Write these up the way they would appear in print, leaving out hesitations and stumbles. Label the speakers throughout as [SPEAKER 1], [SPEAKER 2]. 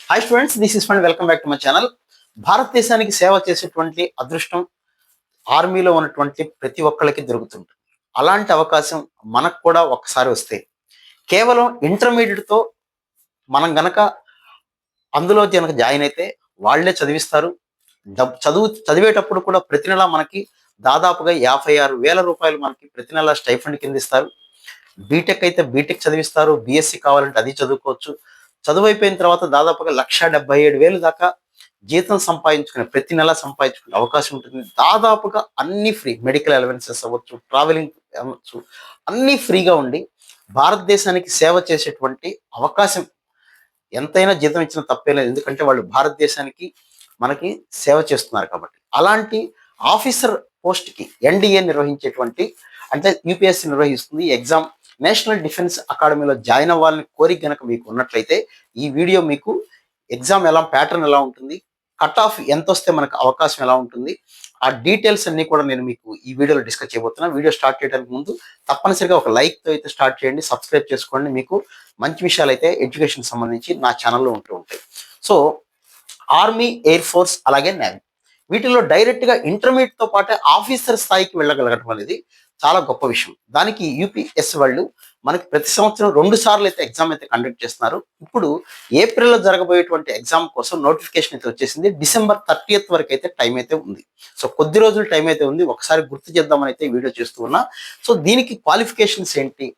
[SPEAKER 1] Hi students, this is fund. Welcome back to my channel. భారతదేశానికి సేవ చేసేటువంటి అదృష్టం ఆర్మీలో ఉన్నటువంటి ప్రతి ఒక్కళ్ళకి దొరుకుతుంది. అలాంటి అవకాశం మనకు కూడా ఒక్కసారి వస్తే కేవలం ఇంటర్మీడియట్‌తో మనం గనక అందులో గనక జాయిన్ అయితే వాళ్ళే చదివిస్తారు. చదివేటప్పుడు కూడా ప్రతి నెల మనకి దాదాపుగా రూ. 56,000 మనకి ప్రతి నెల స్టైఫండ్ కింద ఇస్తారు. బీటెక్ అయితే బీటెక్ చదివిస్తారు. బీఎస్సీ కావాలంటే అది చదువుకోవచ్చు. చదువైపోయిన తర్వాత దాదాపుగా 1,77,000 దాకా జీతం సంపాదించుకునే ప్రతి నెల సంపాదించుకునే అవకాశం ఉంటుంది. దాదాపుగా అన్ని ఫ్రీ. మెడికల్ అలవెన్సెస్ అవ్వచ్చు, ట్రావెలింగ్ అవ్వచ్చు, అన్నీ ఫ్రీగా ఉండి భారతదేశానికి సేవ చేసేటువంటి అవకాశం. ఎంతైనా జీతం ఇచ్చిన తప్పే లేదు. ఎందుకంటే వాళ్ళు భారతదేశానికి మనకి సేవ చేస్తున్నారు కాబట్టి. అలాంటి ఆఫీసర్ పోస్ట్‌కి ఎన్‌డీఏ నిర్వహించేటువంటి, అంటే యూపీఎస్సీ నిర్వహిస్తుంది ఈ ఎగ్జామ్. నేషనల్ డిఫెన్స్ అకాడమీలో జాయిన్ అవ్వాలని కోరిక గనక మీకు ఉన్నట్లయితే ఈ వీడియో మీకు ఎగ్జామ్ ఎలా, ప్యాటర్న్ ఎలా ఉంటుంది, కట్ ఆఫ్ ఎంత వస్తే మనకు అవకాశం ఎలా ఉంటుంది, ఆ డీటెయిల్స్ అన్ని కూడా నేను మీకు ఈ వీడియోలో డిస్కస్ చేయబోతున్నా. వీడియో స్టార్ట్ చేయడానికి ముందు తప్పనిసరిగా ఒక లైక్‌తో అయితే స్టార్ట్ చేయండి. సబ్స్క్రైబ్ చేసుకోండి. మీకు మంచి విషయాలు అయితే ఎడ్యుకేషన్ సంబంధించి నా ఛానల్లో ఉంటూ ఉంటాయి. సో ఆర్మీ, ఎయిర్ ఫోర్స్ అలాగే నేవీ, వీటిల్లో డైరెక్ట్గా ఇంటర్మీడియట్తో పాటే ఆఫీసర్ స్థాయికి వెళ్ళగలగటం అనేది చాలా గొప్ప విషయం. దానికి యూపీఎస్ వాళ్ళు మనకి ప్రతి సంవత్సరం 2 సార్లు అయితే ఎగ్జామ్ అయితే కండక్ట్ చేస్తున్నారు. ఇప్పుడు ఏప్రిల్లో జరగబోయేటువంటి ఎగ్జామ్ కోసం నోటిఫికేషన్ అయితే వచ్చేసింది. డిసెంబర్ 30th వరకు అయితే టైం అయితే ఉంది. సో కొద్ది రోజులు టైం అయితే ఉంది. ఒకసారి గుర్తు చేద్దామని అయితే వీడియో చేస్తూ ఉన్నా. సో దీనికి క్వాలిఫికేషన్స్ ఏంటి,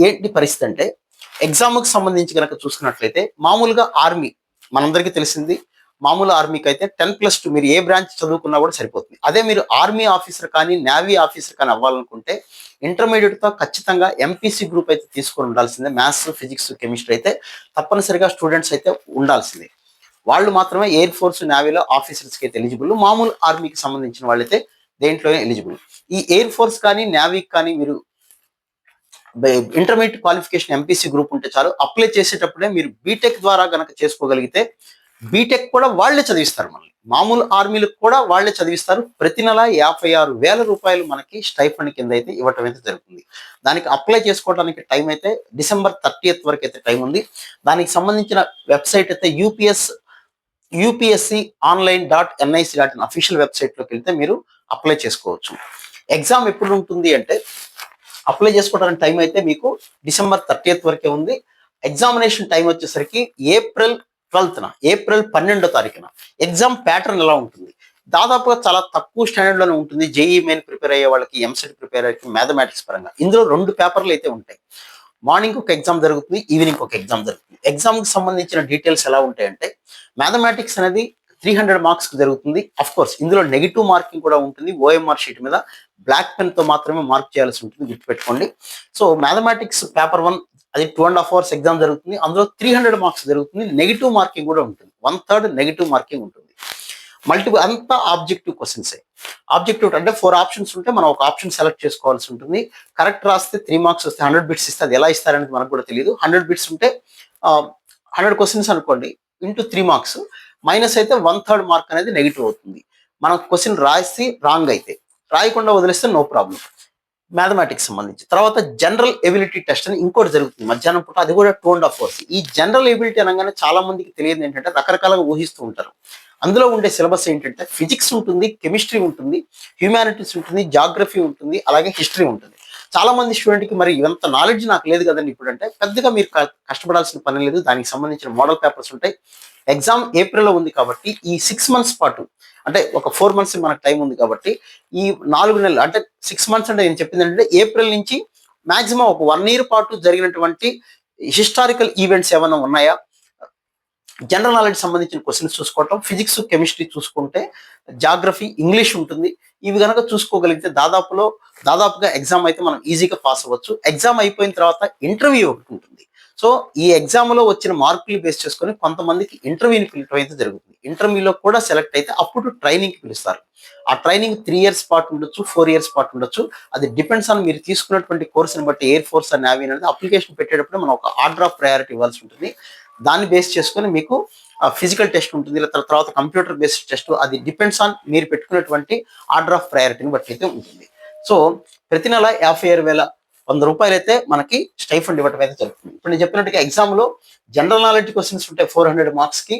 [SPEAKER 1] ఏంటి పరిస్థితి అంటే, ఎగ్జామ్కి సంబంధించి కనుక చూసుకున్నట్లయితే మామూలుగా ఆర్మీ మనందరికీ తెలిసింది. మామూలు ఆర్మీకి అయితే 10+2 మీరు ఏ బ్రాంచ్ చదువుకున్నా కూడా సరిపోతుంది. అదే మీరు ఆర్మీ ఆఫీసర్ కానీ నేవీ ఆఫీసర్ కానీ అవ్వాలనుకుంటే ఇంటర్మీడియట్‌తో ఖచ్చితంగా ఎంపీసీ గ్రూప్ అయితే తీసుకొని ఉండాల్సిందే. మ్యాథ్స్, ఫిజిక్స్, కెమిస్ట్రీ అయితే తప్పనిసరిగా స్టూడెంట్స్ అయితే ఉండాల్సిందే. వాళ్ళు మాత్రమే ఎయిర్ ఫోర్స్, నేవీలో ఆఫీసర్స్‌కి అయితే ఎలిజిబుల్. మామూలు ఆర్మీకి సంబంధించిన వాళ్ళైతే దేంట్లోనే ఎలిజిబుల్. ఈ ఎయిర్ ఫోర్స్ కానీ నేవీకి కానీ మీరు ఇంటర్మీడియట్ క్వాలిఫికేషన్ ఎంపీసీ గ్రూప్ ఉంటే చాలు. అప్లై చేసేటప్పుడే మీరు బీటెక్ ద్వారా గనక చేసుకోగలిగితే బీటెక్ కూడా వాళ్ళే చదివిస్తారు మనల్ని. మామూలు ఆర్మీలకు కూడా వాళ్ళే చదివిస్తారు. ప్రతి నెల రూ. 56,000 మనకి స్టైఫండ్ కింద అయితే ఇవ్వటం అయితే జరుగుతుంది. దానికి అప్లై చేసుకోవడానికి టైం అయితే డిసెంబర్ 30th వరకు అయితే టైం ఉంది. దానికి సంబంధించిన వెబ్సైట్ అయితే యూపీఎస్సీ online.nic.in అఫీషియల్ వెబ్సైట్లోకి వెళ్తే మీరు అప్లై చేసుకోవచ్చు. ఎగ్జామ్ ఎప్పుడు ఉంటుంది అంటే, అప్లై చేసుకోవడానికి టైం అయితే మీకు డిసెంబర్ 30th వరకే ఉంది. ఎగ్జామినేషన్ టైం వచ్చేసరికి ఏప్రిల్ 12వ తారీఖున. ఎగ్జామ్ ప్యాటర్న్ ఎలా ఉంటుంది, దాదాపుగా చాలా తక్కువ స్టాండర్డ్లోనే ఉంటుంది. జేఈ మెయిన్ ప్రిపేర్ అయ్యే వాళ్ళకి, ఎంసెట్ ప్రిపేర్ అయ్యే మ్యాథమెటిక్స్ పరంగా ఇందులో 2 పేపర్లు అయితే ఉంటాయి. మార్నింగ్ ఒక ఎగ్జామ్ జరుగుతుంది, ఈవినింగ్ ఒక ఎగ్జామ్ జరుగుతుంది. ఎగ్జామ్కి సంబంధించిన డీటెయిల్స్ ఎలా ఉంటాయంటే, మ్యాథమెటిక్స్ అనేది 300 మార్క్స్కి జరుగుతుంది. అఫ్ కోర్స్ ఇందులో నెగిటివ్ మార్కింగ్ కూడా ఉంటుంది. ఓఎంఆర్ షీట్ మీద బ్లాక్ పెన్తో మాత్రమే మార్క్ చేయాల్సి ఉంటుంది, గుర్తుపెట్టుకోండి. సో మ్యాథమెటిక్స్ పేపర్ 1 అది 2.5 hours ఎగ్జామ్ జరుగుతుంది. అందులో 300 మార్క్స్ జరుగుతుంది. నెగిటివ్ మార్కింగ్ కూడా ఉంటుంది. 1/3 నెగిటివ్ మార్కింగ్ ఉంటుంది. మల్టిపుల్ అంతా ఆబ్జెక్టివ్ క్వశ్చన్సే. ఆబ్జెక్టివ్ అంటే 4 ఆప్షన్స్ ఉంటే మనం ఒక ఆప్షన్ సెలెక్ట్ చేసుకోవాల్సి ఉంటుంది. కరెక్ట్ రాస్తే 3 మార్క్స్ వస్తే 100 బిట్స్ ఇస్తే అది ఎలా ఇస్తారనేది మనకు కూడా తెలియదు. 100 బిట్స్ ఉంటే 100 క్వశ్చన్స్ అనుకోండి, ఇంటూ 3 మార్క్స్, మైనస్ అయితే 1/3 మార్క్ అనేది నెగిటివ్ అవుతుంది. మనం క్వశ్చన్ రాసి రాంగ్ అయితే, రాయకుండా వదిలేస్తే నో ప్రాబ్లం. మ్యాథమెటిక్స్ సంబంధించి తర్వాత జనరల్ ఎబిలిటీ టెస్ట్ అని ఇంకోటి జరుగుతుంది మధ్యాహ్నం పూట. అది కూడా 2.5 hours. ఈ జనరల్ ఎబిలిటీ అనగానే చాలా మందికి తెలియదు ఏంటంటే, రకరకాలుగా ఊహిస్తూ ఉంటారు. అందులో ఉండే సిలబస్ ఏంటంటే ఫిజిక్స్ ఉంటుంది, కెమిస్ట్రీ ఉంటుంది, హ్యూమానిటీస్ ఉంటుంది, జాగ్రఫీ ఉంటుంది, అలాగే హిస్టరీ ఉంటుంది. చాలా మంది స్టూడెంట్కి మరి ఇవంత నాలెడ్జ్ నాకు లేదు కదండి ఇప్పుడు అంటే, పెద్దగా మీరు కష్టపడాల్సిన పని లేదు. దానికి సంబంధించిన మోడల్ పేపర్స్ ఉంటాయి. ఎగ్జామ్ ఏప్రిల్లో ఉంది కాబట్టి ఈ 6 months పాటు, అంటే ఒక 4 months మనకు టైం ఉంది కాబట్టి, ఈ 4 నెలలు అంటే 6 months అంటే నేను చెప్పింది ఏంటంటే, ఏప్రిల్ నుంచి మాక్సిమం ఒక 1 year పాటు జరిగినటువంటి హిస్టారికల్ ఈవెంట్స్ ఏమైనా ఉన్నాయా, జనరల్ నాలెడ్జ్ సంబంధించిన క్వశ్చన్స్ చూసుకోవటం, ఫిజిక్స్, కెమిస్ట్రీ చూసుకుంటే, జాగ్రఫీ, ఇంగ్లీష్ ఉంటుంది. ఇవి కనుక చూసుకోగలిగితే దాదాపుగా ఎగ్జామ్ అయితే మనం ఈజీగా పాస్ అవ్వచ్చు. ఎగ్జామ్ అయిపోయిన తర్వాత ఇంటర్వ్యూ ఒకటి ఉంటుంది. సో ఈ ఎగ్జామ్లో వచ్చిన మార్కులు బేస్ చేసుకొని కొంతమందికి ఇంటర్వ్యూని పిలవడం అయితే జరుగుతుంది. ఇంటర్వ్యూలో కూడా సెలెక్ట్ అయితే అప్పుడు ట్రైనింగ్కి పిలుస్తారు. ఆ ట్రైనింగ్ 3 years పాటు ఉండొచ్చు, 4 years పాటు ఉండొచ్చు. అది డిపెండ్స్ ఆన్ మీరు తీసుకున్నటువంటి కోర్సుని బట్టి. ఎయిర్ ఫోర్స్ అండ్ నేవీ అనేది అప్లికేషన్ పెట్టేటప్పుడు మనం ఒక ఆర్డర్ ఆఫ్ ప్రయారిటీ ఇవ్వాల్సి ఉంటుంది. దాన్ని బేస్ చేసుకొని మీకు ఫిజికల్ టెస్ట్ ఉంటుంది, తర్వాత కంప్యూటర్ బేస్డ్ టెస్ట్. అది డిపెండ్స్ ఆన్ మీరు పెట్టుకున్నటువంటి ఆర్డర్ ఆఫ్ ప్రయారిటీని బట్టి అయితే ఉంటుంది. సో ప్రతి నెల రూపాయలు అయితే మనకి స్టైఫండ్ ఇవ్వటం అయితే జరుగుతుంది. ఇప్పుడు నేను చెప్పినట్టుగా ఎగ్జామ్ లో జనరల్ నాలెడ్జ్ క్వశ్చన్స్ ఉంటాయి 400 మార్క్స్ కి,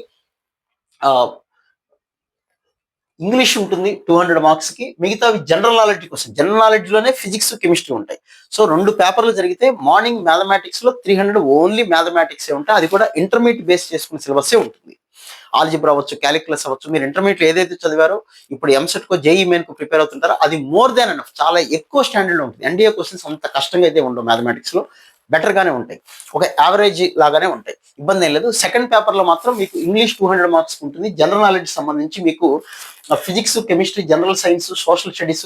[SPEAKER 1] ఇంగ్లీష్ ఉంటుంది 200 మార్క్స్ కి, మిగతావి general knowledge question. General knowledge లోనే ఫిజిక్స్ కెమిస్ట్రీ ఉంటాయి. సో 2 పేపర్లు జరిగితే మార్నింగ్ మ్యాథమెటిక్స్ లో 300 ఓన్లీ మ్యాథమెటిక్స్ ఉంటాయి. అది కూడా ఇంటర్మీడియట్ బేస్ చేసుకున్న సిలబస్ ఉంటుంది. ఆల్జిబ్రా అవ్వచ్చు, క్యాలిక్యులస్ అవ్వచ్చు, మీరు ఇంటర్మీడియట్ ఏదైతే చదివారో ఇప్పుడు ఎంసెట్ కో జేఈ మెయిన్ కు ప్రిపేర్ అవుతుంటారో అది మోర్ దాన్ ఎనఫ్, చాలా ఎక్కువ స్టాండర్డ్ ఉంటుంది. ఎన్డీఏ క్వశ్చన్స్ అంత కష్టంగా అయితే ఉండవు, మ్యాథమెటిక్స్ లో బెటర్ గానే ఉంటాయి, ఒక యావరేజ్ లాగానే ఉంటాయి, ఇబ్బంది ఏం లేదు. సెకండ్ పేపర్ లో మాత్రం మీకు ఇంగ్లీష్ 200 మార్క్స్ ఉంటుంది. జనరల్ నాలెడ్జ్ సంబంధించి మీకు physics, chemistry, general science, social studies,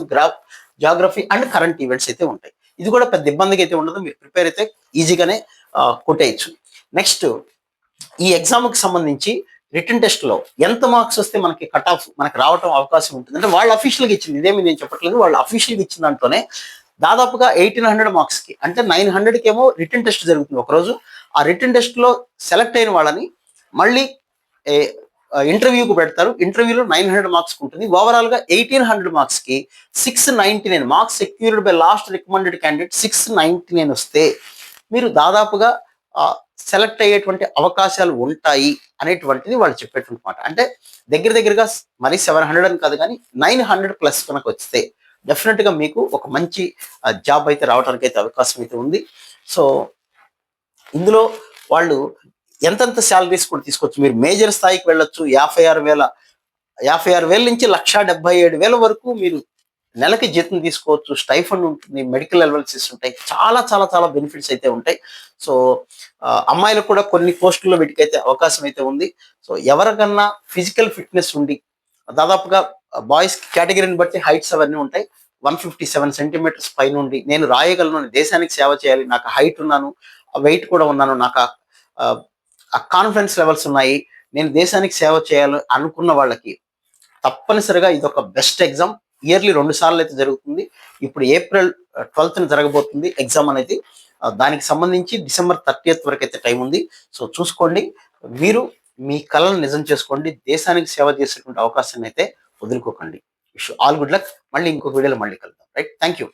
[SPEAKER 1] geography and current events అయితే ఉంటాయి. ఇది కూడా పెద్ద ఇబ్బందిగా అయితే ఉండదు, మీరు ప్రిపేర్ అయితే ఈజీగానే కొట్టేయచ్చు. నెక్స్ట్ ఈ ఎగ్జామ్ కి సంబంధించి రిటర్న్ టెస్ట్ లో ఎంత మార్క్స్ వస్తే మనకి కట్ ఆఫ్ మనకి రావడం అవకాశం ఉంటుంది అంటే వాళ్ళు అఫీషియల్ గా ఇచ్చింది, ఇదేమి నేను చెప్పట్లేదు, వాళ్ళు అఫీషియల్ గా ఇచ్చిన దాంట్లోనే దాదాపుగా 1800 మార్క్స్ కి అంటే 900 కేమో రిటర్న్ టెస్ట్ జరుగుతుంది ఒకరోజు. ఆ రిటర్న్ టెస్ట్ లో సెలెక్ట్ అయిన వాళ్ళని మళ్ళీ ఇంటర్వ్యూకు పెడతారు. ఇంటర్వ్యూలో 900 మార్క్స్ ఉంటుంది. ఓవరాల్ గా 1800 మార్క్స్ కి 699 marks secured by last recommended candidate 699 వస్తే మీరు దాదాపుగా సెలెక్ట్ అయ్యేటువంటి అవకాశాలు ఉంటాయి అనేటువంటిది వాళ్ళు చెప్పేటువంటి మాట. అంటే దగ్గరగా మరి 700 అని కాదు కానీ 900 ప్లస్ కనుక వస్తే డెఫినెట్ గా మీకు ఒక మంచి జాబ్ అయితే రావడానికి అయితే అవకాశం అయితే ఉంది. సో ఇందులో వాళ్ళు ఎంతెంత శాలరీస్ కూడా తీసుకోవచ్చు. మీరు మేజర్ స్థాయికి వెళ్ళొచ్చు. 56,000 నుంచి 1,77,000 వరకు మీరు నెలకి జీతం తీసుకోవచ్చు. స్టైఫండ్ ఉంటుంది, మెడికల్ అలవెన్సెస్ ఉంటాయి, చాలా చాలా చాలా బెనిఫిట్స్ అయితే ఉంటాయి. సో అమ్మాయిలకు కూడా కొన్ని పోస్టుల్లో వీటికైతే అవకాశం అయితే ఉంది. సో ఎవరికన్నా ఫిజికల్ ఫిట్నెస్ ఉండి దాదాపుగా బాయ్స్ కేటగిరీని బట్టి హైట్స్ అవన్నీ ఉంటాయి. 157 సెంటీమీటర్స్ పైనుండి నేను రాయగలను, దేశానికి సేవ చేయాలి, నాకు హైట్ ఉన్నాను, వెయిట్ కూడా ఉన్నాను, నాకు కాన్ఫిడెన్స్ లెవెల్స్ ఉన్నాయి, నేను దేశానికి సేవ చేయాలి అనుకున్న వాళ్ళకి తప్పనిసరిగా ఇది ఒక బెస్ట్ ఎగ్జామ్. ఇయర్లీ 2 సార్లు అయితే జరుగుతుంది. ఇప్పుడు ఏప్రిల్ 12th జరగబోతుంది ఎగ్జామ్ అనేది. దానికి సంబంధించి డిసెంబర్ 30th వరకు అయితే టైం ఉంది. సో చూసుకోండి, మీరు మీ కళను నిజం చేసుకోండి, దేశానికి సేవ చేసేటువంటి అవకాశాన్ని అయితే వదులుకోకండి. Wish all good luck. మళ్ళీ ఇంకొక వీడియోలో మళ్ళీ కలుద్దాం. Right, thank you.